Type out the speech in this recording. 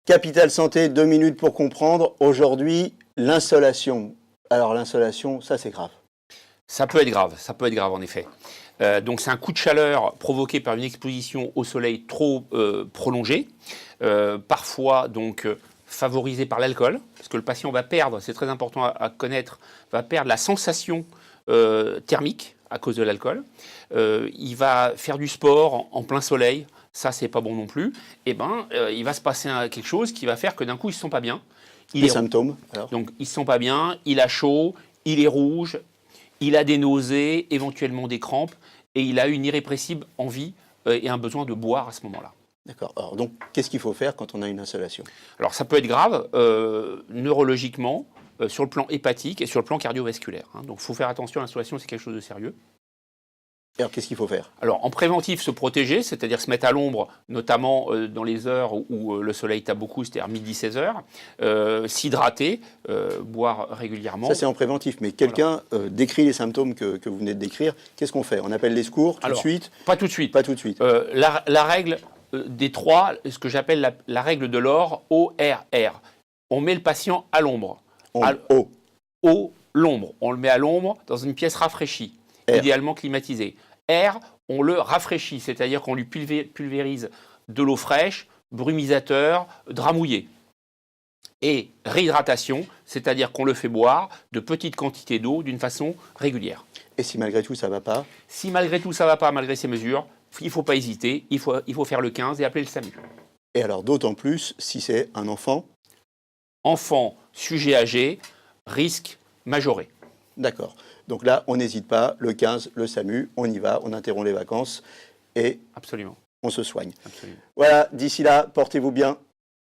Capital Santé, 2 minutes pour comprendre. Aujourd'hui, l'insolation. Alors l'insolation, ça c'est grave. Ça peut être grave en effet. Donc c'est un coup de chaleur provoqué par une exposition au soleil trop prolongée, parfois donc favorisé par l'alcool, parce que le patient va perdre, c'est très important à connaître, va perdre la sensation thermique à cause de l'alcool. Il va faire du sport en plein soleil, ça c'est pas bon non plus. Et il va se passer quelque chose qui va faire que d'un coup ils se sent pas bien. Les symptômes alors. Donc ils se sent pas bien, il a chaud, il est rouge, il a des nausées, éventuellement des crampes, et il a une irrépressible envie et un besoin de boire à ce moment-là. D'accord. Alors donc, qu'est-ce qu'il faut faire quand on a une insolation? Alors ça peut être grave neurologiquement, sur le plan hépatique et sur le plan cardiovasculaire. Donc il faut faire attention, l'insolation c'est quelque chose de sérieux. Alors qu'est-ce qu'il faut faire? Alors en préventif, se protéger, c'est-à-dire se mettre à l'ombre, notamment dans les heures où le soleil tape beaucoup, c'est-à-dire midi 16 heures, s'hydrater, boire régulièrement. Ça c'est en préventif, mais quelqu'un décrit les symptômes que vous venez de décrire, qu'est-ce qu'on fait? On appelle les secours tout de suite? Pas tout de suite. Pas tout de suite. La règle des trois, ce que j'appelle la règle de l'or, ORR. On met le patient à l'ombre. L'ombre. On le met à l'ombre dans une pièce rafraîchie, idéalement climatisée. R, on le rafraîchit, c'est-à-dire qu'on lui pulvérise de l'eau fraîche, brumisateur, drap mouillé. Et réhydratation, c'est-à-dire qu'on le fait boire de petites quantités d'eau d'une façon régulière. Et si malgré tout ça ne va pas? Si malgré tout ça ne va pas, malgré ces mesures, il ne faut pas hésiter, il faut faire le 15 et appeler le SAMU. Et alors d'autant plus si c'est un enfant? Enfant, sujet âgé, risque majoré. D'accord. Donc là, on n'hésite pas, le 15, le SAMU, on y va, on interrompt les vacances et absolument, on se soigne. Absolument. Voilà, d'ici là, portez-vous bien.